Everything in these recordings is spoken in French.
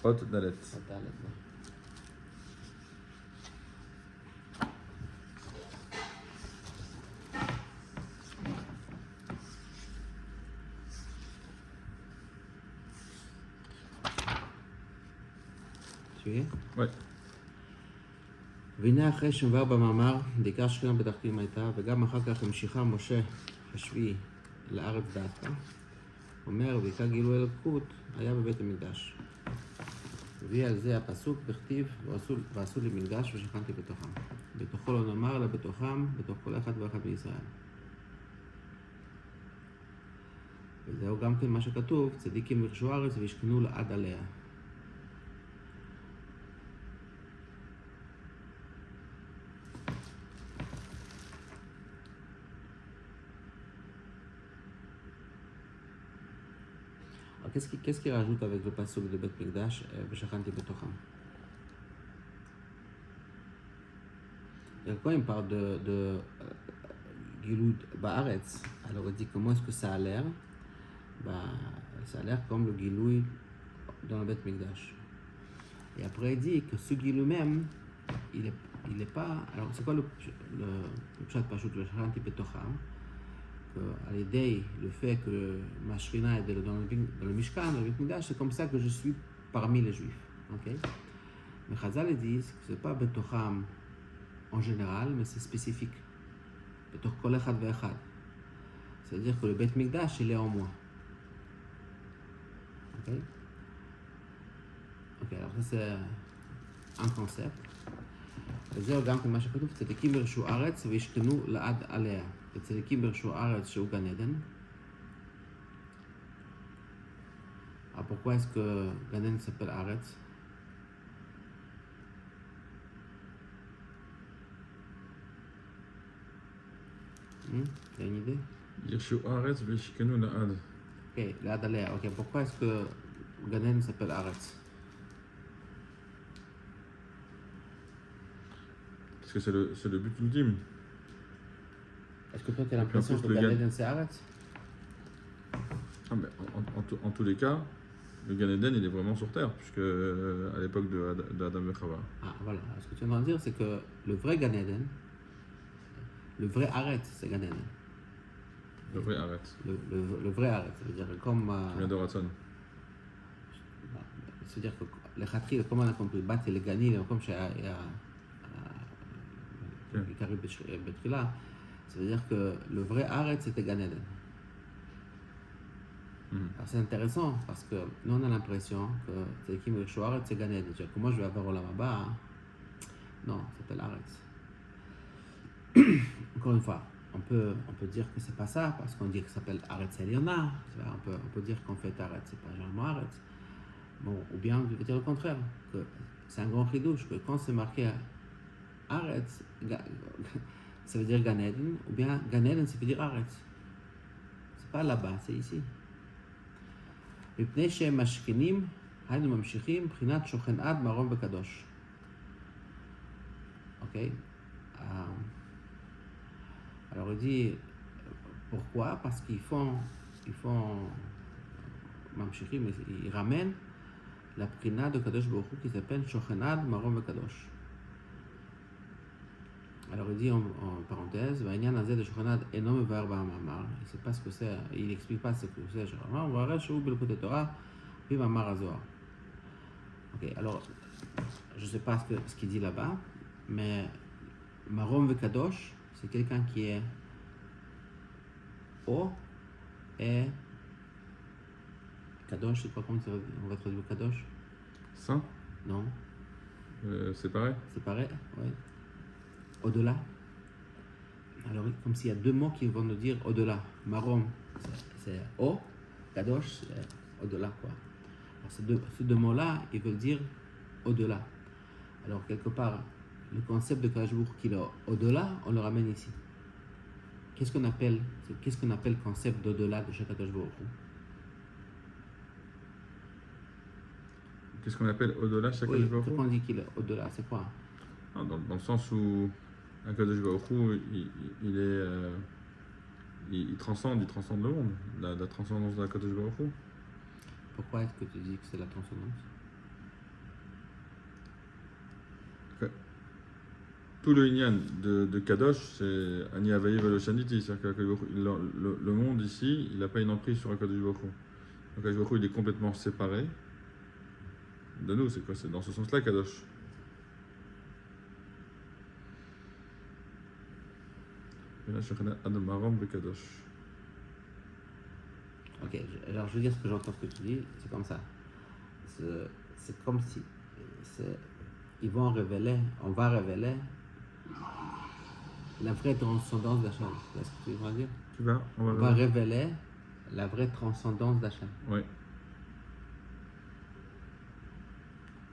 Hot Dalet. Tu es? Ouais. והנה אחרי שמבאר במאמר, דעיקר שכינה בדרכי הייתה, וגם אחר כך המשיכה משה השביעי לארץ דעתה, אומר, ועיקר גילוי אלוקות היה בבית המקדש. הביא על זה הפסוק בכתיב, ועשו לי מקדש ושכנתי בתוכם. בתוכו לא נאמר, אלא בתוכם, בתוך כל אחד ואחד מישראל. וזהו גם כן מה שכתוב, צדיקים ירשו ארץ וישכנו לעד עליה. Qu'est-ce qu'il rajoute avec le pasuk de Bet Mikdash, Veshachanti Betocham? Quand il parle de Giloud Baaretz, alors il dit comment est-ce que ça a l'air? Ça a l'air comme le Giloui dans le Bet Mikdash. Et après il dit que ce Gilou même, il est pas. Alors c'est quoi le Pshat Pashut Veshachanti Betocham? À l'idée, le fait que ma shrina est dans le Mishkan, dans le Mikdash, c'est comme ça que je suis parmi les Juifs. Okay? Mais Chazal disent que ce n'est pas Betocham en général, mais c'est spécifique. Betoch kol echad ve'echad. C'est-à-dire que le Bet Mikdash, il est en moi. Ok, alors ça c'est un concept. וזהו גם כמה שכתוב, צדיקים ירשו ארץ וישכנו לעד עליה. וצדיקים ירשו ארץ שהוא גן עדן. Alors pourquoi est-ce que Gan Eden s'appelle Aretz? Tu as une idée? Yirshu Aretz v'yishkenu la'ad. Ok, l'ad alea. Ok, pourquoi est-ce que Gan Eden s'appelle Aretz? Parce que c'est le but ultime. Est-ce que toi tu as l'impression que Gan Eden c'est Aretz? Ah, mais en tous les cas, le Gan Eden il est vraiment sur terre, puisque à l'époque de Adam et Chava. Ah voilà, ce que tu viens de dire c'est que le vrai Gan Eden, le vrai Aretz c'est Gan Eden. Le vrai Aretz. Le vrai Aretz, ça veut dire comme. Qui vient de Ratson. C'est-à-dire que les Khatri, comme on a compris, Bat et les Gani, comme chez Ikari Betrila, ça veut dire que le vrai Aretz c'était Gan Eden. Alors c'est intéressant parce que nous on a l'impression que c'est qui me Aretz c'est Gan Eden. C'est-à-dire que moi je vais avoir Olam Haba. Non, ça s'appelle Aretz. Encore une fois, on peut dire que c'est pas ça parce qu'on dit que ça s'appelle Aretz Eliona. On peut dire qu'en fait Aretz c'est pas généralement Aretz. Bon, ou bien on peut dire le contraire, que c'est un grand chidouche, que quand c'est marqué Aretz, ça veut dire Gan Eden, ou bien Gan Eden ça veut dire Aretz. C'est pas là-bas, c'est ici. מפני שהם משכינים, היינו ממשיכים, בחינת שוכן עד מרום וקדוש. Ok? Alors il dit, pourquoi? Parce qu'ils font ממשיכים, ils ramènent la prina de Kadosh Baruch Hu qui s'appelle שוכן עד מרום וקדוש. Alors il dit en parenthèse, והעניין הזה de שוכן עד אינו מבאר במאמר, il sait pas ce que c'est, il n'explique pas ce que c'est, on va voir שהוא בליקוטי תורה, puis מאמר הזוהר. Ok, alors je sais pas ce qu'il dit là-bas, mais Marom Vekadosh, c'est quelqu'un qui est haut et Kadosh, c'est pas comment on va traduire Kadosh? Saint? Non. Séparé? Séparé, oui. Au-delà. Alors, comme s'il y a deux mots qui vont nous dire au-delà. Marom, c'est haut, Kadosh, c'est au-delà, quoi. Alors, ces deux mots-là, ils veulent dire au-delà. Alors, quelque part, le concept de Kadosh Baruch Hu qui est au-delà, on le ramène ici. Qu'est-ce qu'on appelle le concept d'au-delà de chaque Kadosh Baruch Hu? Qu'est-ce qu'on appelle au-delà chaque Kadosh Baruch Hu? Quand on dit qu'il est au-delà, c'est quoi? Dans le sens où un Kadosh Baruch Hu, il transcende le monde, la transcendance de la Kadosh Baruch Hu. Pourquoi est-ce que tu dis que c'est la transcendance? que tout le Inyan de Kadosh, c'est Ani Avaye Veloshaniti. C'est-à-dire que le monde ici, il n'a pas une emprise sur Akadosh Baruch Hu. Donc Akadosh Baruch Hu, il est complètement séparé de nous. C'est quoi? C'est dans ce sens-là Kadosh. Et là, Shechana Adam Aram Bekadosh. Ok, alors je veux dire ce que j'entends ce que tu dis, c'est comme ça. C'est comme si ils vont révéler, on va révéler la vraie transcendance d'Hachem. C'est ce que tu veux dire? On va révéler la vraie transcendance d'Hachem. Oui.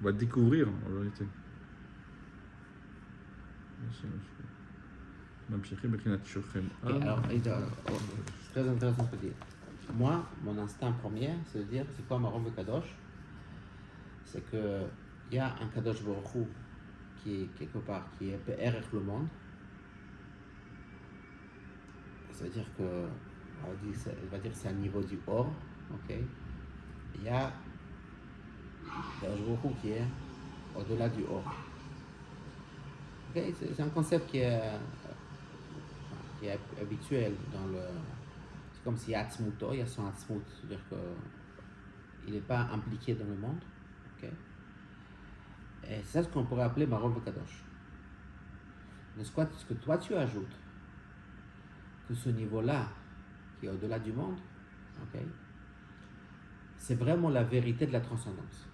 On va découvrir en vérité. Et alors, c'est très intéressant ce que tu dis. Moi, mon instinct premier, c'est de dire, c'est quoi Marom de Kadosh? C'est que il y a un Kadosh Baruch Hu qui est quelque part, qui est PRR le monde. C'est-à-dire que, on va dire que c'est un niveau du or, ok? Il y a Kadosh Baruch Hu qui est au-delà du or. Okay? C'est un concept qui est habituel dans le... C'est comme s'il y a Atzmuto, il y a son Atzmut, c'est-à-dire qu'il n'est pas impliqué dans le monde. Okay? Et c'est ça ce qu'on pourrait appeler Marom Kadosh. Mais ce que toi tu ajoutes, que ce niveau-là, qui est au-delà du monde, okay, c'est vraiment la vérité de la transcendance.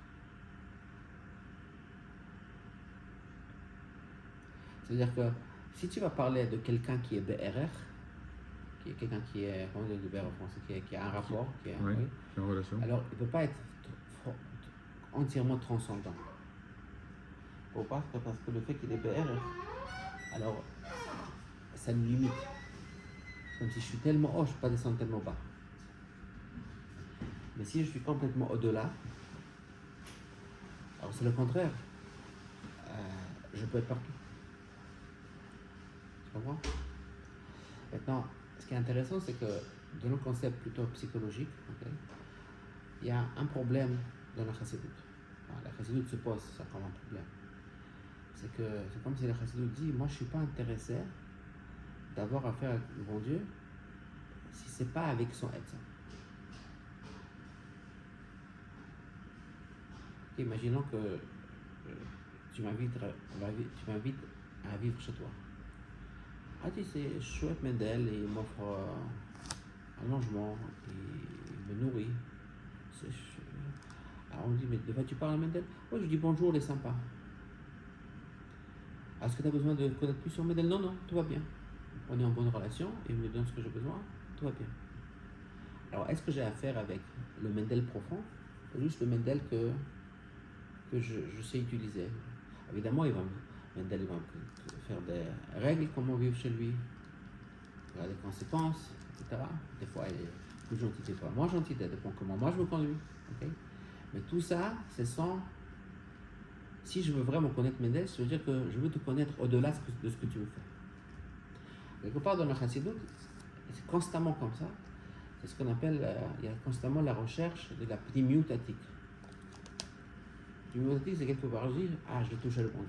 C'est-à-dire que si tu vas parler de quelqu'un qui est BRR, qui est quelqu'un qui est, comment on dit BRR en français, qui a un rapport, qui est, oui, en relation. Alors il ne peut pas être entièrement transcendant. Pourquoi? Parce que le fait qu'il est BRR, alors ça nous limite. Comme si je suis tellement haut, je ne peux pas descendre tellement bas. Mais si je suis complètement au-delà, alors c'est le contraire. Je peux être partout. Tu comprends? Maintenant, ce qui est intéressant, c'est que dans le concept plutôt psychologique, okay, il y a un problème dans la chassidut. La chassidut se pose ça comme un problème. C'est comme si la chassidut dit, moi je ne suis pas intéressé d'avoir affaire avec le bon Dieu si ce n'est pas avec son être. Imaginons que tu m'invites à vivre chez toi. Ah, tu sais, chouette Mendel, il m'offre un logement, il me nourrit. Alors on me dit, mais de quoi tu parles à Mendel? Oui, je dis bonjour, il est sympa. Est-ce que tu as besoin de connaître plus sur Mendel? Non, non, tout va bien. On est en bonne relation, il me donne ce que j'ai besoin, tout va bien. Alors, est-ce que j'ai affaire avec le Mendel profond ou juste le Mendel que je sais utiliser? Évidemment, Mendel va me faire des règles, comment vivre chez lui, il y a des conséquences, etc. Des fois, il est plus gentil, des fois moins gentil, ça dépend comment moi je me conduis. Okay? Mais tout ça, c'est sans... Si je veux vraiment connaître Mendel, ça veut dire que je veux te connaître au-delà de ce que tu veux faire. Quelque part dans la Chassidut, c'est constamment comme ça. C'est ce qu'on appelle, il y a constamment la recherche de la pnimiutatique. Pnimiutatique, c'est quelque part dire, je vais toucher le monde.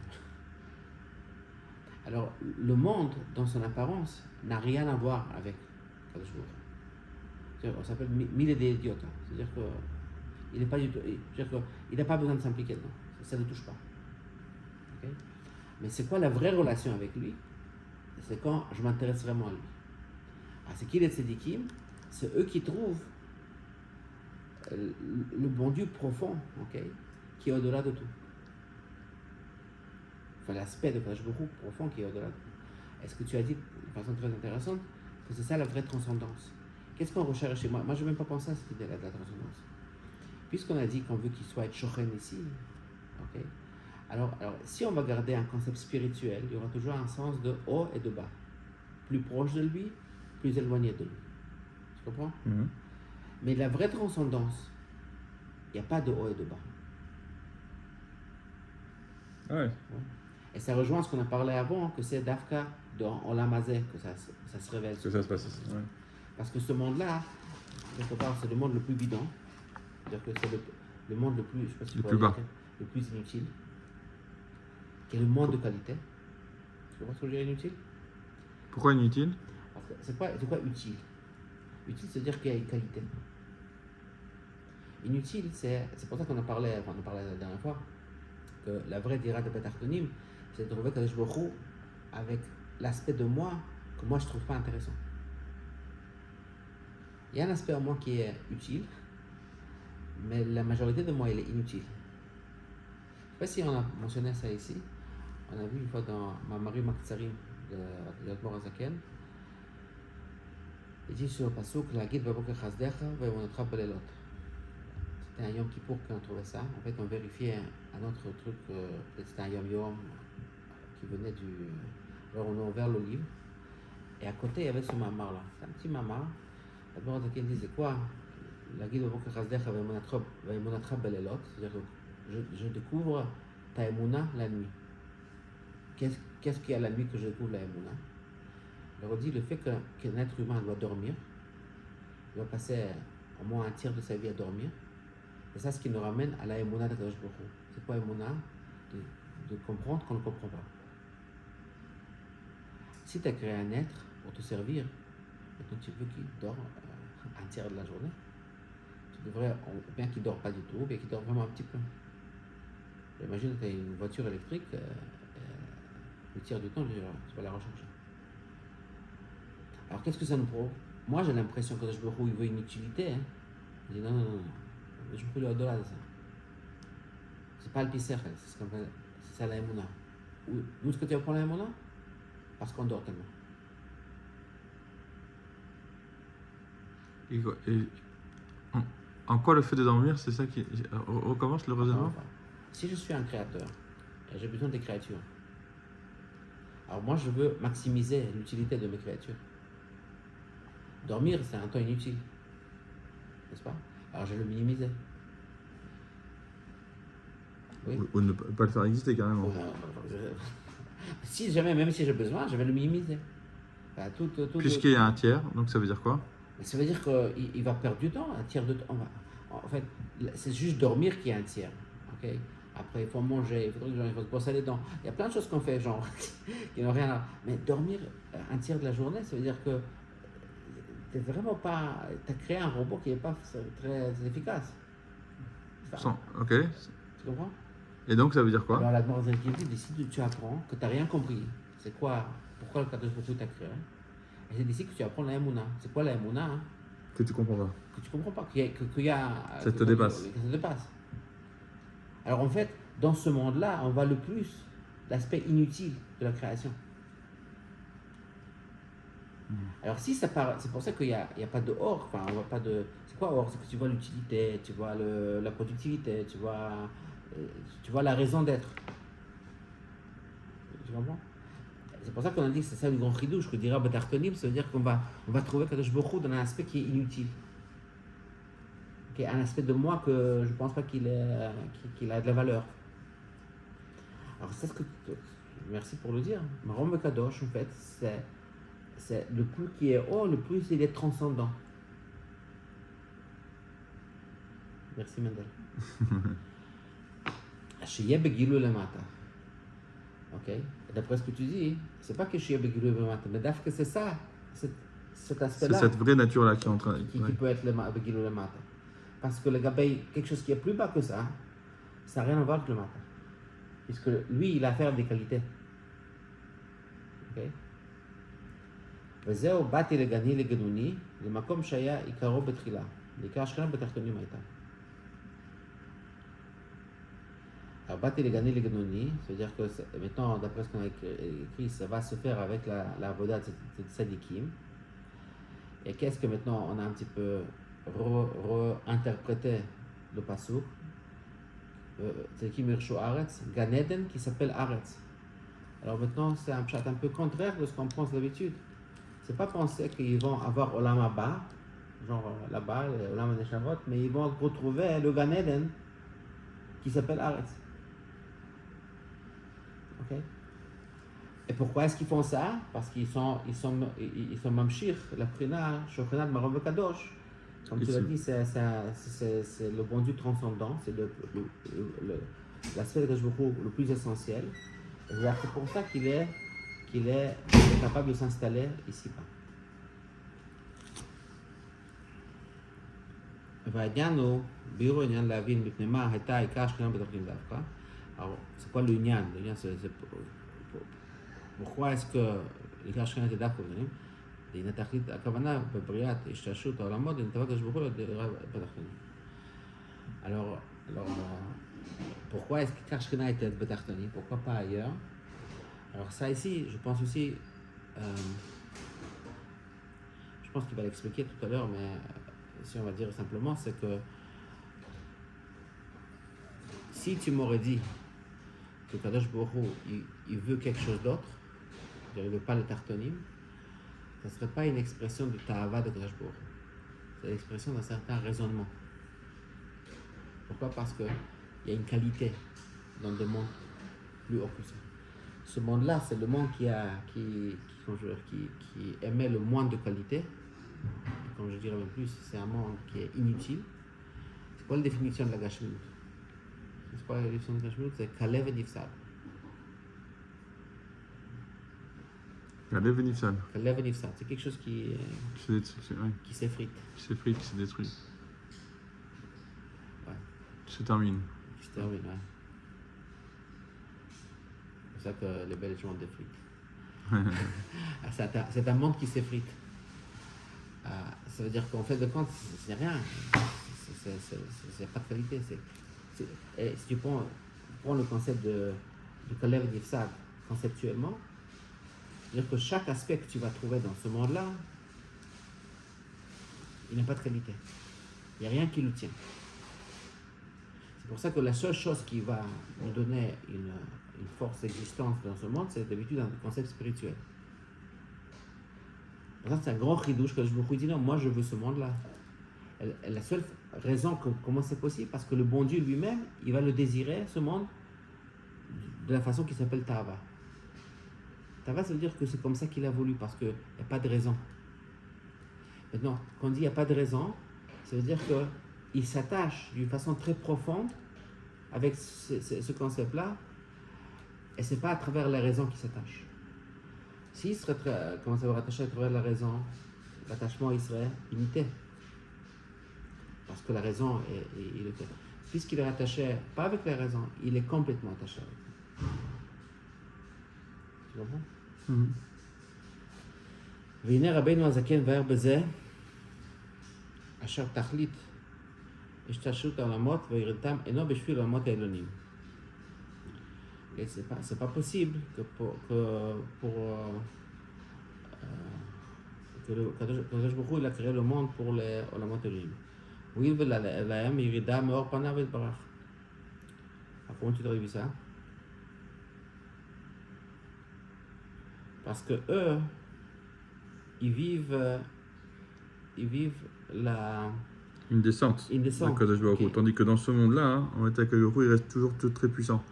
Alors, le monde, dans son apparence, n'a rien à voir avec Kadosh Baruch Hu. On s'appelle mille des idiotes. C'est-à-dire qu'il n'est pas du tout, il n'a pas besoin de s'impliquer dedans. Ça ne touche pas. Okay? Mais c'est quoi la vraie relation avec lui? C'est quand je m'intéresse vraiment à lui. C'est qui les tzadikim? C'est eux qui trouvent le bon Dieu profond, okay, qui est au-delà de tout. Enfin, l'aspect de Kadosh Baruch Hu profond qui est au-delà de tout. Est-ce que tu as dit de façon très intéressante que c'est ça la vraie transcendance? Qu'est-ce qu'on recherche chez moi? Moi, je n'ai même pas pensé à cette idée-là de la transcendance. Puisqu'on a dit qu'on veut qu'il soit Shochen ici, okay, alors, si on va garder un concept spirituel, il y aura toujours un sens de haut et de bas. Plus proche de lui, plus éloigné de lui. Tu comprends? Mm-hmm. Mais la vraie transcendance, il n'y a pas de haut et de bas. Ouais. Et ça rejoint ce qu'on a parlé avant, que c'est Dafka dans Olam Hazeh que ça se révèle. Que ça se passe. Ouais. Parce que ce monde-là, quelque part, c'est le monde le plus bidon. C'est-à-dire que c'est le monde le plus, je sais pas si le plus bas. Le plus inutile. qui est le moins de qualité. Tu comprends ce que je veux dire inutile? Pourquoi inutile? Parce que c'est quoi utile? Utile, c'est-à-dire qu'il y a une qualité. Inutile, c'est pour ça qu'on en parlait la dernière fois, que la vraie dira de Bet Achronim, c'est de trouver Kadosh Baruch Hu avec l'aspect de moi que moi je trouve pas intéressant. Il y a un aspect en moi qui est utile, mais la majorité de moi, elle est inutile. Je ne sais pas si on a mentionné ça ici. On a vu une fois dans Mamari Makzarim de Yadmor Azaken. Il dit sur le pasuk, la guide Baboker Chazdecha, Ve'emunotcha Belelot. C'était un Yom Kippour qu'on trouvait ça. En fait, on vérifiait un autre truc, peut-être c'était un Yom Yom qui venait du. Alors on a ouvert le livre. Et à côté, il y avait ce mamar là. C'est un petit mamar. Yadmor Azaken disait quoi? La guide Baboker Chazdecha, Ve'emunotcha Belelot. C'est-à-dire que je découvre ta émouna la nuit. Qu'est-ce qu'il y a la nuit que je découvre la émouna? Alors on dit le fait qu'un être humain doit dormir, il va passer au moins un tiers de sa vie à dormir, et ça, ce qui nous ramène à la émouna de Kadosh Baruch Hu. C'est quoi émouna? De comprendre qu'on ne comprend pas. Si tu as créé un être pour te servir, et que tu veux qu'il dort un tiers de la journée, tu devrais, ou bien qu'il ne dort pas du tout, ou bien qu'il dort vraiment un petit peu. Imagine que tu as une voiture électrique, le tiers du temps, tu vas la recharger. Alors qu'est-ce que ça nous prouve? Moi j'ai l'impression que Kadosh Baruch Hu il veut une utilité. Hein. Il dit non. Je peux aller au-delà de ça. C'est pas le pisser, c'est ça la émouna. D'où est-ce que tu apprends la émouna? Parce qu'on dort tellement. Et en quoi le fait de dormir, c'est ça qui. Recommence le raisonnement? Enfin, si je suis un créateur et j'ai besoin des créatures, alors moi je veux maximiser l'utilité de mes créatures. Dormir, c'est un temps inutile, n'est-ce pas? Alors je vais le minimiser. Oui. Ou ne pas le faire exister carrément. Si jamais, même si j'ai besoin, je vais le minimiser. Enfin, Puisqu'il y a un tiers, donc ça veut dire quoi? Ça veut dire qu'il va perdre du temps, un tiers de temps. En fait, c'est juste dormir qui est un tiers. Okay? Après, il faut manger, il faut se brosser les dents. Il y a plein de choses qu'on fait, genre, qui n'ont rien à... Mais dormir un tiers de la journée, ça veut dire que tu n'es vraiment pas... Tu as créé un robot qui n'est pas très efficace. Enfin, ok. Tu comprends? Et donc, ça veut dire quoi? Alors, la demande dit, si tu apprends que tu n'as rien compris, c'est quoi? Pourquoi le Kadosh Baruch Hu t'a créé? Et c'est d'ici que tu apprends la Emouna. C'est quoi la Emouna? Hein? Que tu comprends pas. Que tu comprends pas. Qu'il y a, ça te dépasse. Ça te dépasse. Alors en fait, dans ce monde-là, on voit le plus l'aspect inutile de la création. Alors si ça part, c'est pour ça qu'il n'y a pas de or. Enfin, on voit pas de. C'est quoi or? C'est que tu vois l'utilité, tu vois la productivité, tu vois la raison d'être. Tu comprends? C'est pour ça qu'on a dit que c'est ça le grand chidouche que dira Bet Achronim, ça veut dire qu'on va trouver Kadosh Baruch Hu dans un aspect qui est inutile. Un aspect de moi que je ne pense pas qu'il a de la valeur. Alors c'est ce que... Merci pour le dire. Marom Kadosh, en fait, c'est le plus qui est haut, le plus il est transcendant. Merci Mendel. Shiye begilou lemata. Ok? D'après ce que tu dis, c'est pas que Shiye begilou lemata, mais d'après que c'est ça, cet aspect-là. C'est cette vraie nature-là qui est en train qui peut être begilou lemata. Parce que le gabay, quelque chose qui est plus bas que ça n'a rien à voir avec le matin. Puisque lui, il a affaire des qualités. Ok? וזהו, באתי לגני לגנוני, למקום שהיה עיקרו בתחילה. בעיקר השכנה בתחתונים הייתה. Alors, באתי לגני לגנוני, c'est-à-dire que maintenant, d'après ce qu'on a écrit, ça va se faire avec la voda de Tzadikim. Et qu'est-ce que maintenant on a un petit peu réinterpréter le pasuk, Tzadikim Irshu Aretz, Gan Eden qui s'appelle Aretz. Alors maintenant c'est un pshat un peu contraire de ce qu'on pense d'habitude. C'est pas penser qu'ils vont avoir Olam Haba, genre là-bas, Olam Neshavot, mais ils vont retrouver le Gan Eden qui s'appelle Aretz. Ok? Et pourquoi est-ce qu'ils font ça? Parce qu'ils sont mamshir, la prina, shochenat Marom Kadosh. Comme tu l'as dit, c'est le bon Dieu transcendant, c'est l'aspect de Kadosh Baruch Hu le plus essentiel. C'est pour ça qu'il est capable de s'installer ici-bas. והעניין הוא, ביאור העניין להבין מפני מה הייתה העיקר שכינה בתוכנית דווקא. Alors, c'est quoi le nyan? Le nyan, c'est pourquoi est-ce que העיקר שכינה était דווקא בתוכנית? דין התכלית, הכוונה בבריאת השתעשעות העולמות, דין תוות השבוכו בתוכנית. Alors, pourquoi est-ce que Karshkina était Betachtonim? Pourquoi pas ailleurs? Alors ça ici, je pense aussi, je pense qu'il va l'expliquer tout à l'heure, mais si on va dire simplement, c'est que si tu m'aurais dit que Kadosh Baruch Hu, il veut quelque chose d'autre, il ne veut pas le Tartonim, ça ne serait pas une expression de Ta'ava de Kadosh Baruch Hu. C'est l'expression d'un certain raisonnement. Pourquoi? Parce qu'il y a une qualité dans le monde plus haut que ça. Ce monde-là, c'est le monde qui émet le moins de qualité. Comme je dirais même plus, c'est un monde qui est inutile. C'est quoi la définition de la Gashmut? C'est quoi la définition de la Gashmut? C'est Kalev et Nifsal. Kalev et Nifsal. Kalev et Nifsal, c'est quelque chose qui s'effrite. Qui s'effrite, qui se détruit. Ouais. Qui se termine. Qui se termine, ouais. C'est pour ça que les Belges ont des frites. C'est un monde qui s'effrite. Ça veut dire qu'en fait de compte, c'est rien. C'est pas de qualité. Et si tu prends le concept de Kalev Nifsad conceptuellement, c'est-à-dire que chaque aspect que tu vas trouver dans ce monde-là, il n'a pas de qualité. Il n'y a rien qui le tient. C'est pour ça que la seule chose qui va nous donner une force d'existence dans ce monde, c'est d'habitude un concept spirituel. Par exemple, c'est un grand chidouche que je me dis non, moi je veux ce monde-là. La seule raison comment c'est possible, parce que le bon Dieu lui-même, il va le désirer, ce monde, de la façon qui s'appelle Ta'ava. Ta'ava, ça veut dire que c'est comme ça qu'il a voulu, parce qu'il n'y a pas de raison. Maintenant, quand on dit il n'y a pas de raison, ça veut dire qu'il s'attache d'une façon très profonde avec ce concept-là, et ce n'est pas à travers la raison qu'il s'attache. S'il serait commencé à rattacher à travers la raison, l'attachement il serait limité. Parce que la raison il est. Puisqu'il est rattaché, pas avec la raison, il est complètement attaché avec elle. Tu comprends? והנה רבינו הזקן והר בזה, אשר תכלית השתעשעות העולמות וירידתם אינו בשביל העולמות העליונים. Et c'est pas possible que Kadosh Baruch Hu il a créé le monde pour les olamot elohim. Oui, il veut lהם ירידה מאור פניו יתברך. Comment tu traduis ça? Parce que eux, ils vivent une descente. De Kadosh Baruch Hu. Tandis que dans ce monde-là, en fait, Kadosh Baruch Hu, il reste toujours très puissant.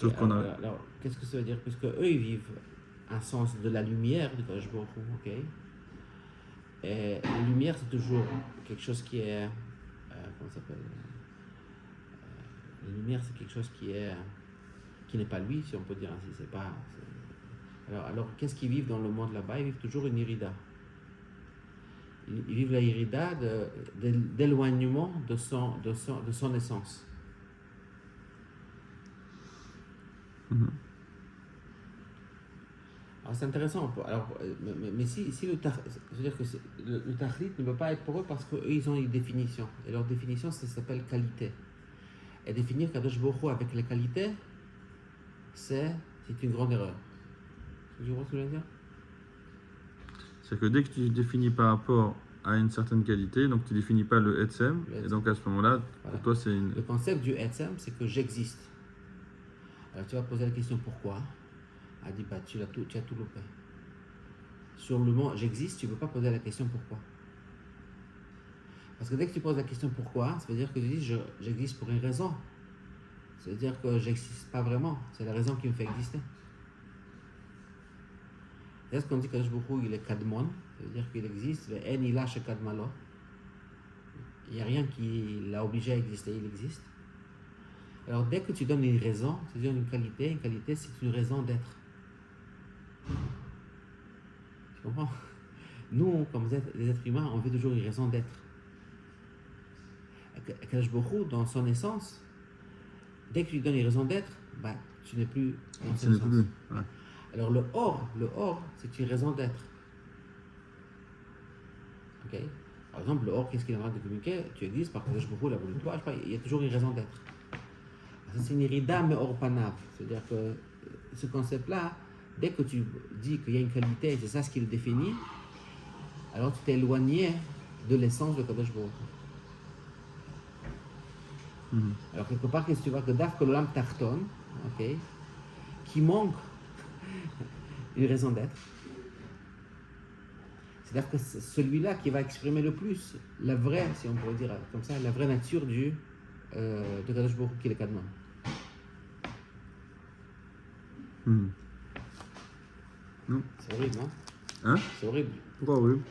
Okay, alors, qu'est-ce que ça veut dire? Puisque eux, ils vivent un sens de la lumière de Kadosh Baruch Hu, ok? Et la lumière, c'est toujours quelque chose qui est... comment ça s'appelle? La lumière, c'est quelque chose qui n'est pas lui, si on peut dire ainsi. Alors, qu'est-ce qu'ils vivent dans le monde là-bas? Ils vivent toujours une irida. Ils vivent la irida d'éloignement de son essence. Alors c'est intéressant. Alors, mais si le tahlit ne peut pas être pour eux parce qu'eux ils ont une définition. Et leur définition ça s'appelle qualité. Et définir Kadosh Baruch Hu avec les qualités, c'est une grande erreur. Tu vois ce que je veux dire? C'est que dès que tu définis par rapport à une certaine qualité, donc tu définis pas le Etzem, et donc à ce moment-là, pour toi c'est une... Le concept du Etzem, c'est que j'existe. Alors tu vas poser la question pourquoi? Elle dit bah tu as tout loupé. Sur le mot j'existe, tu ne peux pas poser la question pourquoi. Parce que dès que tu poses la question pourquoi, ça veut dire que tu dis j'existe pour une raison. Ça veut dire que j'existe pas vraiment. C'est la raison qui me fait exister. C'est ce qu'on dit que Kadosh Baruch Hu il est Kadmon, ça veut dire qu'il existe, mais En Ila chez Kadmalo. Il n'y a rien qui l'a obligé à exister, il existe. Alors, dès que tu donnes une raison, tu donnes une qualité c'est une raison d'être. Tu comprends? Nous, comme les êtres humains, on veut toujours une raison d'être. Akadosh Baruch Hu, dans son essence, dès que tu lui donnes une raison d'être, bah, tu n'es plus dans son essence. Ouais. Alors le or, c'est une raison d'être. Ok? Par exemple, le or, qu'est-ce qu'il est en train de communiquer? Tu existes parce que Akadosh Baruch Hu l'a voulu toi, je sais pas, il y a toujours une raison d'être. Ça, c'est une irida mais or panav. C'est-à-dire que ce concept-là, dès que tu dis qu'il y a une qualité, c'est ça ce qui le définit, alors tu t'es éloigné de l'essence de Kadosh Baruch Hu. Alors quelque part, qu'est-ce que tu vois que Daf Kololam Tarton, ok, qui manque une raison d'être. C'est-à-dire que c'est celui-là qui va exprimer le plus la vraie, si on pourrait dire comme ça, la vraie nature de Kadosh Baruch Hu qui est le Kadmon. C'est horrible, non? Hein? C'est horrible. Pourquoi horrible?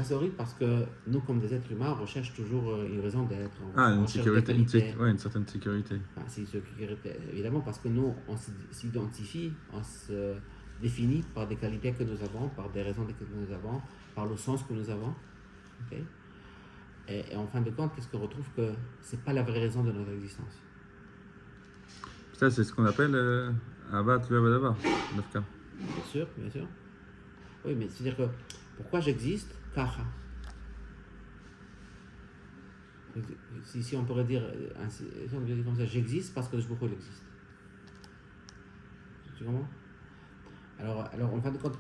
C'est horrible parce que nous, comme des êtres humains, on recherche toujours une raison d'être. Une sécurité, une certaine sécurité. Enfin, c'est une sécurité, évidemment, parce que nous, on s'identifie, on se définit par des qualités que nous avons, par des raisons que nous avons, par le sens que nous avons. Okay? Et en fin de compte, qu'est-ce qu'on retrouve? Que ce n'est pas la vraie raison de notre existence. Ça, c'est ce qu'on appelle Avat le Avadava, 9K. Bien sûr, bien sûr. Oui, mais c'est-à-dire que pourquoi j'existe? Kacha. Si on pourrait dire comme ça, j'existe parce que je beaucoup existe. Tu comprends? Alors, en fin de compte,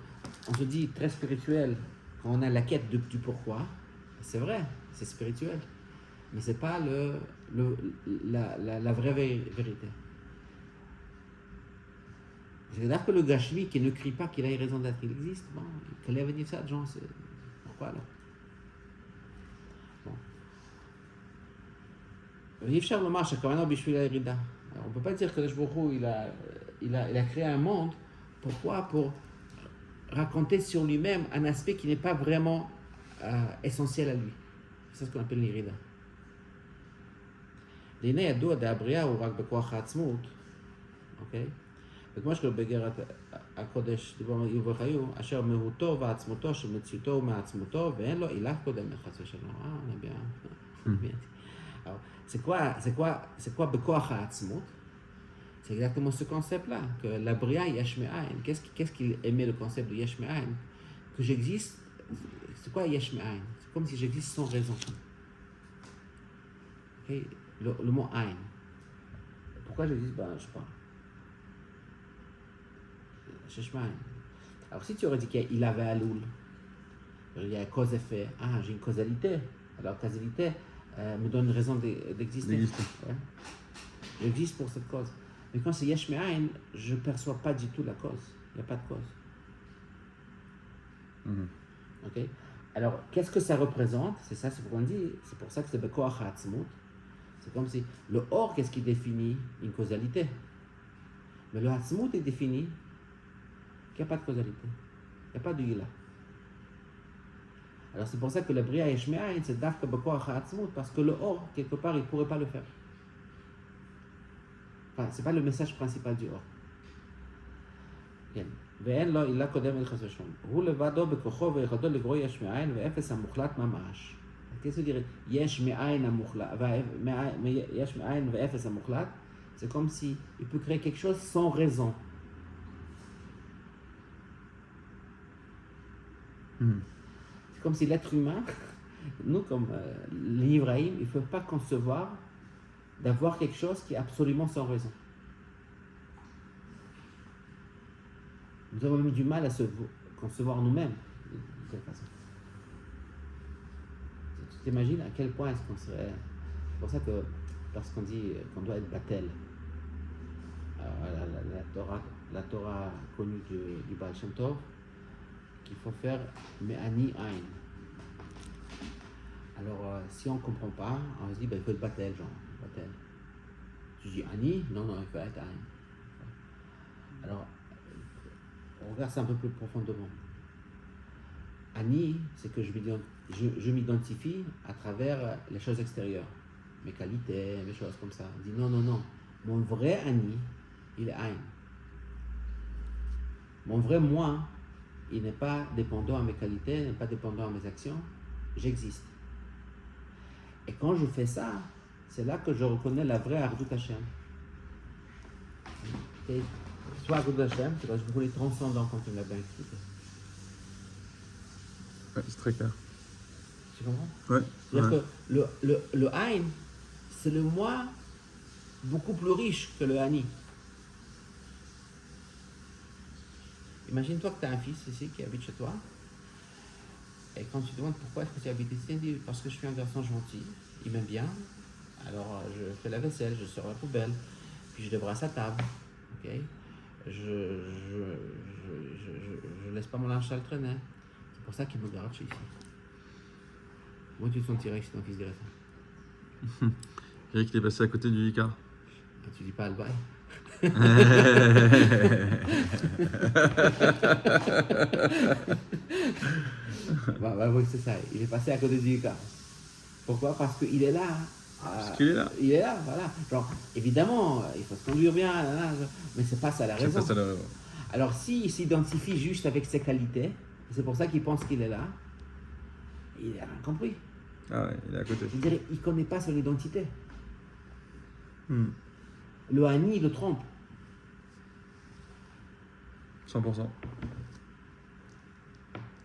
on se dit très spirituel quand on a la quête du pourquoi. C'est vrai, c'est spirituel. Mais ce n'est pas la vraie vérité. C'est-à-dire que le Gashmi qui ne crie pas qu'il a une raison d'être, il existe. Bon, quelle est venir ça, Jean? Pourquoi alors? Bon. On ne peut pas dire que le Baruch il a créé un monde. Pourquoi? Pour raconter sur lui-même un aspect qui n'est pas vraiment essentiel à lui. C'est ce qu'on appelle l'irida. L'Iné Yadoua d'Abria ou Rak Bekoach Ha'atzmut. Ok? וכמו שקוראים באיגרת הקודש, דיברנו איוב וחיו, אשר מהותו ועצמותו של מציאותו ומעצמותו, ואין לו עילה קודם לחס ושלום. On est bien. Alors, c'est quoi בכוח העצמות? C'est exactement ce concept-là, que la bria yesh me'ain. Qu'est-ce qu'il aimait le concept de yesh me'ain? Que j'existe, c'est quoi yesh me'ain? C'est comme si j'existe sans raison. Okay? Le mot ain. Pourquoi j'existe? Ben, je sais pas. Alors si tu aurais dit qu'il avait Aloul, il y a cause-effet, j'ai une causalité, alors causalité me donne une raison d'exister. Ouais. J'existe pour cette cause. Mais quand c'est Yesh Me'ain, je ne perçois pas du tout la cause. Il n'y a pas de cause. Okay? Alors, qu'est-ce que ça représente? C'est ça, c'est pour ça que c'est Bekoach Ha'atzmut. C'est comme si le or, qu'est-ce qui définit une causalité? Mais le Ha'atzmut est défini qu'il n'y a pas de causalité. Il n'y a pas de Yila. Alors c'est pour ça que la Bria Yesh Me'ain, c'est Dafka Bekoach Ha'atzmut, parce que le or, quelque part, il ne pourrait pas le faire. Enfin, ce n'est pas le message principal du or. ואין לו עילה קודמת חס ושלום. הוא לבדו בכוחו ויכולתו לברוא יש מאין ואפס המוחלט ממש. qu'est-ce que dire יש מאין המוחלט, יש מאין ואפס המוחלט? C'est comme si il peut créer quelque chose sans raison. C'est comme si l'être humain, nous comme l'Ibrahim, il ne peut pas concevoir d'avoir quelque chose qui est absolument sans raison. Nous avons même du mal à se concevoir nous-mêmes de cette façon. Tu t'imagines à quel point est-ce qu'on serait... C'est pour ça que lorsqu'on dit qu'on doit être Batel, la Torah connue du Baal Shem Tov, qu'il faut faire Me'ani Ain. Alors, si on ne comprend pas, on se dit, il faut être Batel, genre, Batel. Je dis Ani, non, il faut être Ain. Alors, on regarde ça un peu plus profondément. Ani, c'est que je m'identifie à travers les choses extérieures, mes qualités, mes choses comme ça. On dit non, Mon vrai Ani, il est Ain. Mon vrai moi, il n'est pas dépendant à mes qualités, il n'est pas dépendant à mes actions. J'existe. Et quand je fais ça, c'est là que je reconnais la vraie Ardut Hashem. Okay. Soit Ardut Hashem, c'est je voulais transcendant quand tu me l'as bien expliqué. Ouais, c'est très clair. Tu comprends? Ouais. C'est-à-dire que le Ain, c'est le moi beaucoup plus riche que le Ani. Imagine-toi que tu as un fils ici qui habite chez toi. Et quand tu te demandes pourquoi est-ce que tu habites ici, il dit parce que je suis un garçon gentil, il m'aime bien, alors je fais la vaisselle, je sors la poubelle, puis je débrasse sa table, ok? Je laisse pas mon linge sale traîner. C'est pour ça qu'il me garde chez ici. Moi, tu te sentirais si ton fils dirait ça? Je dirais qu'il est passé à côté du Icar. Et tu dis pas le bail. Oui, c'est ça. Il est passé à côté du cas. Pourquoi? Parce qu'il est là. Parce qu'il est là. Il est là, voilà. Genre, évidemment, il faut se conduire bien, mais c'est pas ça la raison. C'est pas ça la raison. Alors, s'il s'identifie juste avec ses qualités, c'est pour ça qu'il pense qu'il est là, il n'a rien compris. Ah ouais, il est à côté. Je dirais, il ne connaît pas son identité. Hmm. Le Hani le trompe. 100%.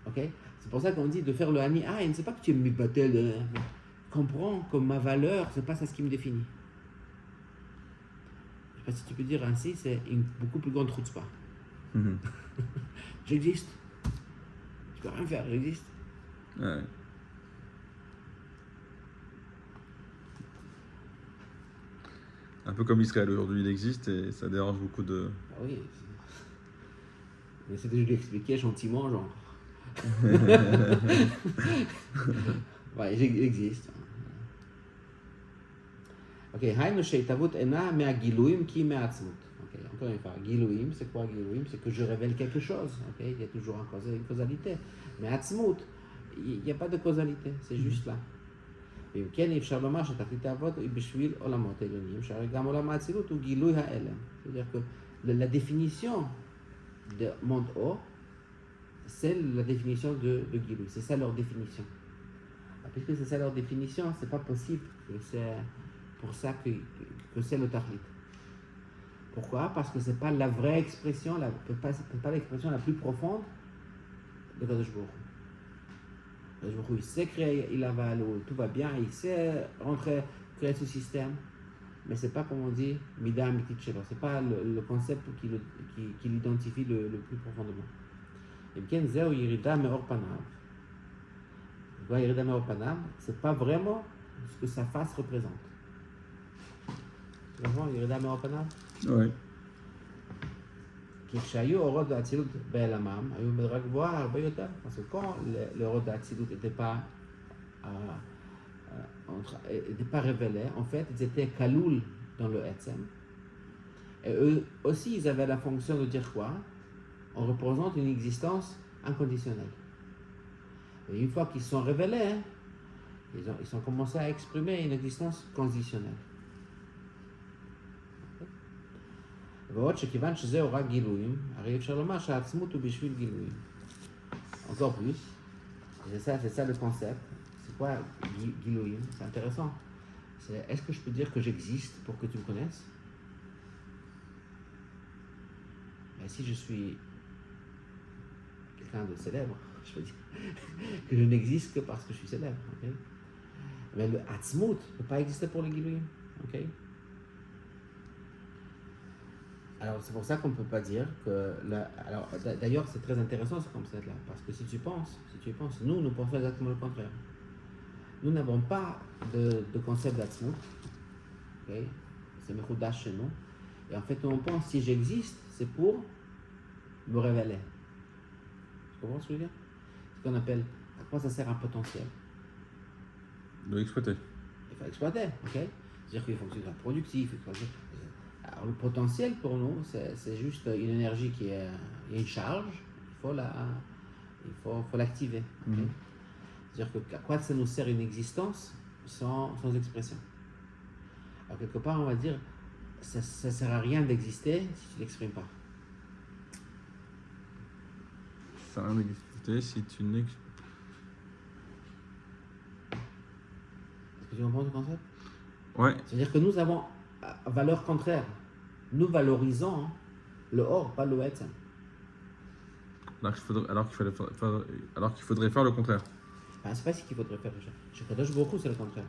Ok? C'est pour ça qu'on dit de faire le Hani. Ah, c'est pas que tu es mibatel. Comprends que ma valeur, c'est pas ça ce qui me définit. Je sais pas si tu peux dire ainsi, c'est une beaucoup plus grande chutzpah. J'existe. Tu peux rien faire, j'existe. Ouais. Un peu comme Israël aujourd'hui, il existe et ça dérange beaucoup de... Ah oui. Mais c'était juste d'expliquer gentiment, genre. Ouais, j'existe. Ok, Hainu Sheitavut Ena Mea Giluim Ki Mea Atzmut. Ok, encore une fois, Giluim, c'est quoi Giluim? C'est que je révèle quelque chose. Ok, il y a toujours une causalité. Mais Atzmut, il n'y a pas de causalité, c'est juste là. וכן אי אפשר לומר שתכלית האבות היא בשביל עולמות העליונים, שהרי גם עולם האצילות הוא גילוי ההלם. C'est-à-dire que la définition de monde haut, c'est la définition de Gilui, c'est ça leur définition. Puisque c'est ça leur définition, c'est pas possible que c'est pour ça que c'est le Tachlit. Pourquoi? Parce que c'est pas la vraie expression, pas l'expression la plus profonde de Kadosh Baruch Hu. Il sait créer, il avale, tout va bien, il sait rentrer, créer ce système, mais c'est pas comme on dit, Mida Amitit Shelo, c'est pas le concept qui l'identifie le plus profondément. Et bien, Zéo Yirida Meor Panav. Yirida Meor Panav, c'est pas vraiment ce que sa face représente. Tu comprends, Yirida Meor Panav? Oui. כי כשהיו אורות האצילות בעלמם, היו בדרגה גבוהה הרבה יותר. parce que quand l'Orot d'Atsilut n'était pas révélé, en fait, ils étaient kaloul dans le Etzem. Et eux aussi, ils avaient la fonction de dire quoi? On représente une existence inconditionnelle. Et une fois qu'ils sont révélés, ils ont commencé à exprimer une existence conditionnelle. ועוד שכיוון שזהו רק גילויים, הרי אפשר לומר שהעצמות הוא בשביל גילויים. Encore plus, c'est ça le concept. C'est quoi גילויים? C'est intéressant. Est-ce que je peux dire que j'existe pour que tu me connaisses? Mais si je suis quelqu'un de célèbre, je peux dire que je n'existe que parce que je suis célèbre. Okay? Mais le Atzmut ne peut pas exister pour les giluyim. Okay? Alors c'est pour ça qu'on ne peut pas dire que... Alors d'ailleurs c'est très intéressant ce concept-là, parce que si tu penses, nous pensons exactement le contraire. Nous n'avons pas de concept d'Atzmut, okay? C'est Mechoudash chez nous, et en fait on pense si j'existe, c'est pour me révéler. Tu comprends ce que je veux dire? Ce qu'on appelle, à quoi ça sert un potentiel? De l'exploiter. Il faut exploiter, ok? C'est-à-dire qu'il faut que ce soit productif. Alors le potentiel pour nous, c'est juste une énergie il y a une charge, il faut l'activer. Okay? C'est-à-dire que à quoi ça nous sert une existence sans expression? Alors quelque part on va dire, ça ne sert à rien d'exister si tu ne l'exprimes pas. Ça a rien d'exister si tu n'ex... Est-ce que tu comprends ce concept? Ouais. C'est-à-dire que nous avons valeur contraire. Nous valorisons le or, pas le etzem. Alors qu'il faudrait faire le contraire. Enfin, c'est pas ce qu'il faudrait faire. Chez Kadosh Baruch Hu, c'est le contraire.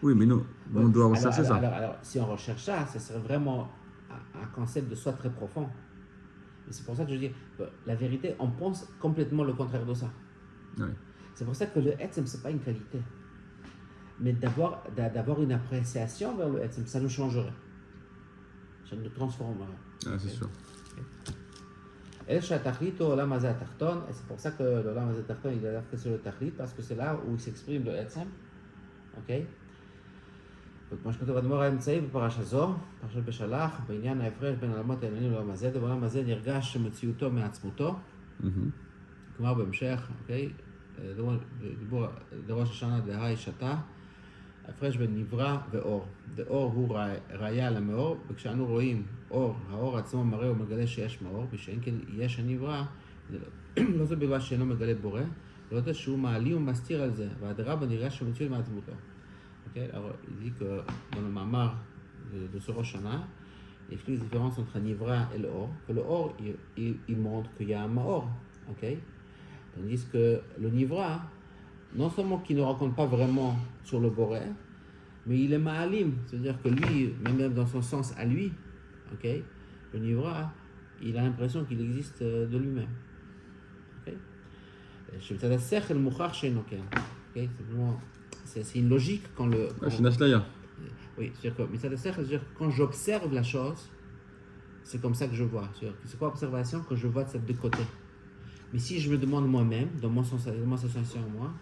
Oui, mais nous, on doit rechercher ça. Alors, si on recherche ça, ce serait vraiment un concept de soi très profond. Et c'est pour ça que je dis, la vérité, on pense complètement le contraire de ça. Ouais. C'est pour ça que le etzem, c'est pas une qualité. Mais d'avoir une appréciation vers le etzem, ça nous changerait. Ça nous transformerait. Ah, c'est sûr. Et c'est pour ça que le Olam Hazeh Tachton, il est adapté sur le Tachlit, parce que c'est là où il s'exprime le etzem. Ok? כמו שכתוב אדמו"ר האמצעי בפרשה זו, פרשת בשלח, בעניין ההפרש בין העולמות העליונים לעולם הזה, ובעולם הזה נרגש מציאותו מעצמותו. כלומר בהמשך, אוקיי? דיבור לראש השנה דהי שתה, ההפרש בין נברא ואור. ואור הוא ראיה למאור, וכשאנו רואים אור, האור עצמו מראה ומגלה שיש מאור, ושאין כן יש הנברא, לא זה בלבד שאינו מגלה בורא, ולא זה שהוא מעלי ומסתיר על זה, והאדרבה נרגש שמציאות מעצמותו. Okay, alors, il dit que dans le Mamar de ce Rosh Hashanah, il explique la différence entre un Nivra et le Or. Que le Or, il montre qu'il y a un Maor. Okay? Tandis que le Nivra, non seulement qu'il ne raconte pas vraiment sur le Boré, mais il est Ma'alim. C'est-à-dire que lui, même dans son sens à lui, okay, le Nivra, il a l'impression qu'il existe de lui-même. Okay? C'est une logique quand le... C'est une ashlaya. Oui, c'est-à-dire que quand j'observe la chose, c'est comme ça que je vois. C'est quoi l'observation? Quand je vois de ces deux côtés. Mais si je me demande moi-même, dans ma sensation à moi,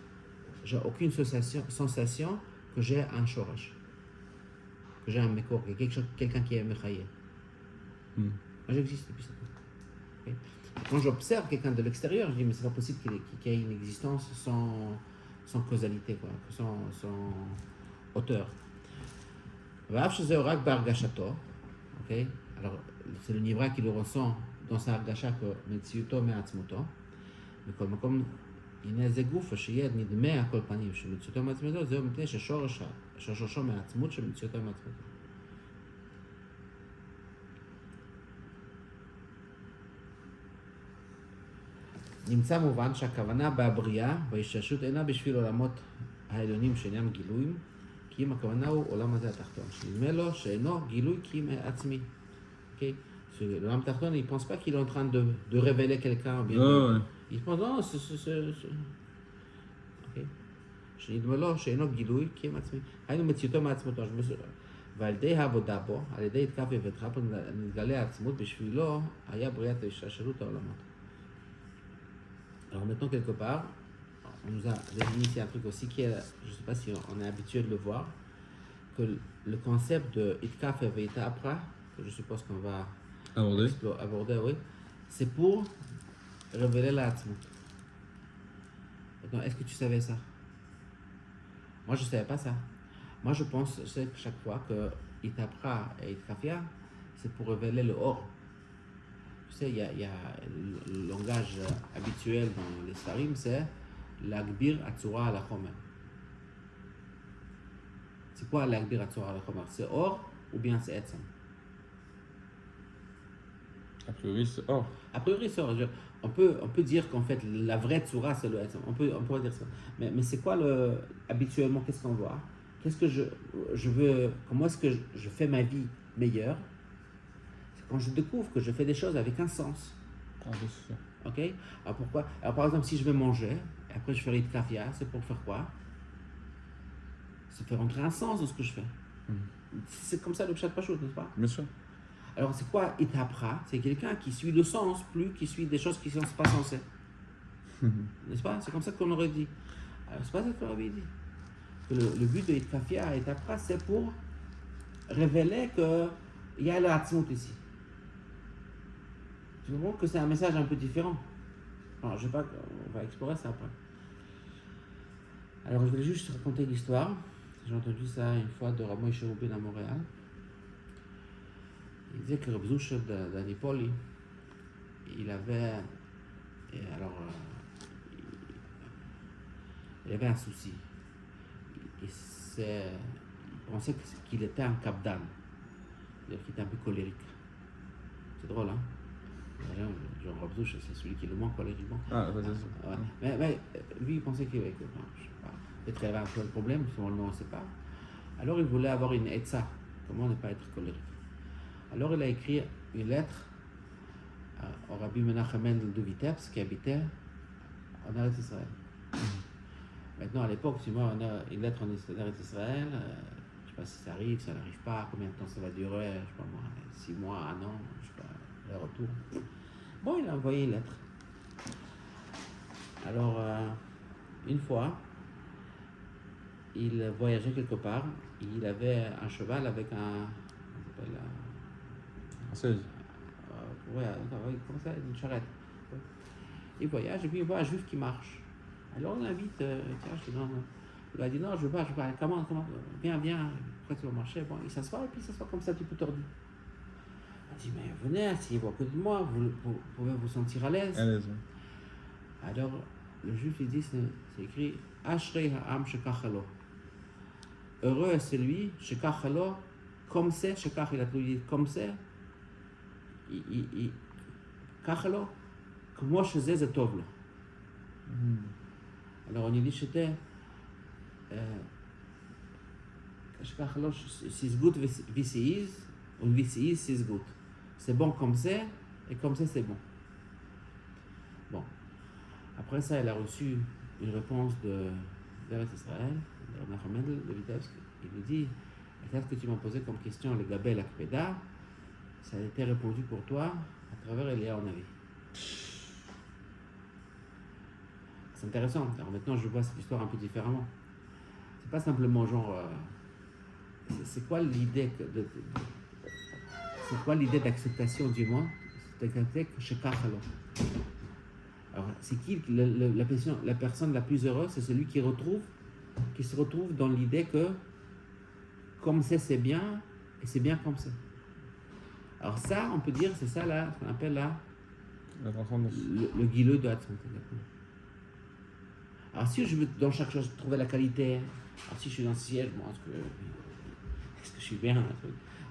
j'ai aucune sensation que j'ai un shorash, que j'ai un mekor, quelqu'un qui est mechaye. Moi j'existe depuis ça. Okay? Quand j'observe quelqu'un de l'extérieur, je dis mais c'est pas possible qu'il y ait une existence sans causalité, quoi, sans hauteur. Okay? Alors, c'est le Nivra qui le ressent dans sa Argasha que Metziuto Me'atzmuto. comme הנה זה גוף שיהיה נדמה הכל פנים שמציאותו מעצמותו, זהו מפני ששורשו מעצמות שמציאותו מעצמותו. נמצא מובן שהכוונה בבריאה, בהשתרשות אינה בשביל עולמות העליונים שאינם גילויים, כי אם הכוונה הוא עולם הזה התחתון, שנדמה לו שאינו גילוי כי מעצמי. Okay? L'âme tachton, il ne pense pas qu'il est en train de révéler quelqu'un. Ouais. Il pense, non, c'est... Okay. שנדמה לו שאינו גילוי כי הם עצמי. היינו מציאותו מעצמותו. ועל ידי העבודה בו, על ידי התקף ובטחה, נתגלה העצמות, בשבילו היה בריאת השתלשלות העולמות. Alors maintenant, quelque part, on nous a défini ici un truc aussi qui est, je ne sais pas si on est habitué de le voir, que le concept de Itkaf et Veita Apra, que je suppose qu'on va aborder, oui, c'est pour révéler la Hatzmut. Maintenant, est-ce que tu savais ça? Moi, je ne savais pas ça. Moi, je pense chaque fois que Itapra et Itkafia, c'est pour révéler le Or. Tu sais, il y a le langage habituel dans les Sarim, c'est l'Agbir Atzura ala Chomer. C'est quoi l'Agbir Atzura ala Chomer? C'est Or ou bien c'est Etzem? A priori, c'est Or. A priori, c'est Or. On peut dire qu'en fait, la vraie Tzura, c'est le Etzem. On peut dire ça. Mais c'est quoi habituellement, qu'est-ce qu'on voit? Qu'est-ce que je veux? Comment est-ce que je fais ma vie meilleure? Quand je découvre que je fais des choses avec un sens. Ah, bien sûr. Ok? Alors pourquoi? Alors par exemple, si je vais manger, et après je fais Itkafia, c'est pour faire quoi? C'est faire entrer un sens dans ce que je fais. C'est comme ça le Pshat Pashut, n'est-ce pas? Bien sûr. Alors c'est quoi Itapra? C'est quelqu'un qui suit le sens, plus qui suit des choses qui ne sont pas censées. N'est-ce pas? C'est comme ça qu'on aurait dit. Alors c'est pas ça qu'on aurait dit. Que le but de Itkafia et Itapra, c'est pour révéler qu'il y a la Hatzmut ici. Je me montre que c'est un message un peu différent. Alors, je sais pas, on va explorer ça après. Alors, je vais juste raconter l'histoire. J'ai entendu ça une fois de Rabbi Cherubin à Montréal. Il disait que Rabzouche d'Anipoli, il avait. Et alors, il avait un souci. Il pensait qu'il était un capdan, c'est-à-dire qu'il était un peu colérique. C'est drôle, hein? Jean Rabzouche, c'est celui qui est le moins colériquement. Ah, bah, c'est ça. Ouais. Mais lui, il pensait qu'il peut-être qu'il avait un peu de problème, souvent on ne sait pas. Alors il voulait avoir une etza, comment ne pas être colérique. Alors il a écrit une lettre au Rabbi Menachem Mendel de Vitebsk qui habitait en Eretz Israël. Maintenant, à l'époque, si moi on a une lettre en Eretz Israël, je ne sais pas si ça arrive, ça n'arrive pas, combien de temps ça va durer, je ne sais pas moi, 6 mois, 1 an, je ne sais pas, le retour. Bon, il a envoyé une lettre. Alors, une fois, il voyageait quelque part, il avait un cheval avec un Seize. comment ça, une charrette. Il voyage et puis il voit un juif qui marche. Alors on l'invite, tiens, je dis non. Il a dit non, je veux pas, comment, viens, pourquoi tu vas marcher? Bon, il s'assoit et puis il s'assoit comme ça, un petit peu tordu. Il dit, mais venez, asseyez-vous à côté de moi, vous pouvez vous sentir à l'aise. À l'aise, oui. Alors, le juif, il dit, c'est écrit, Ashrei ha'am shekachalo. Heureux est celui, shekachalo, comme c'est, shekach, il a tout dit, comme c'est, kachalo, כמו שזה זה טוב לו. Alors on dit c'était kachalo, c'est good wie sie ist, und wie sie ist, c'est good. C'est bon comme c'est, et comme c'est bon. Bon. Après ça, elle a reçu une réponse de Eretz Israël, de Menachem Mendel de Vitebsk. Il lui dit, est-ce que tu m'as posé comme question le Gabel Akpeda, ça a été répondu pour toi à travers Eliyahu Navi. C'est intéressant. Alors maintenant, je vois cette histoire un peu différemment. C'est pas simplement genre. C'est quoi l'idée c'est quoi l'idée d'acceptation du monde? C'est d'accepter que shekachalo. Alors, c'est qui la personne la plus heureuse? C'est celui qui se retrouve dans l'idée que comme c'est bien, et c'est bien comme c'est. Alors ça, on peut dire, c'est ça là, ce qu'on appelle là, le guileux de Hatzon. Alors si je veux dans chaque chose trouver la qualité, alors si je suis dans le siège, bon, est-ce que je suis bien?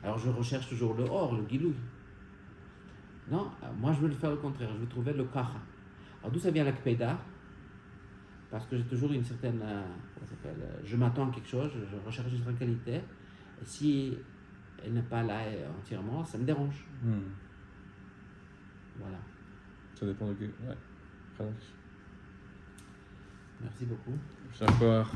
Alors je recherche toujours le or, le guilou. Non, moi je veux le faire le contraire, je veux trouver le kacha. Alors d'où ça vient la kpeda? Parce que j'ai toujours une certaine, je m'attends à quelque chose, je recherche une certaine qualité, et si elle n'est pas là entièrement, ça me dérange. Voilà. Ça dépend de qui. Ouais. Merci beaucoup. Au revoir.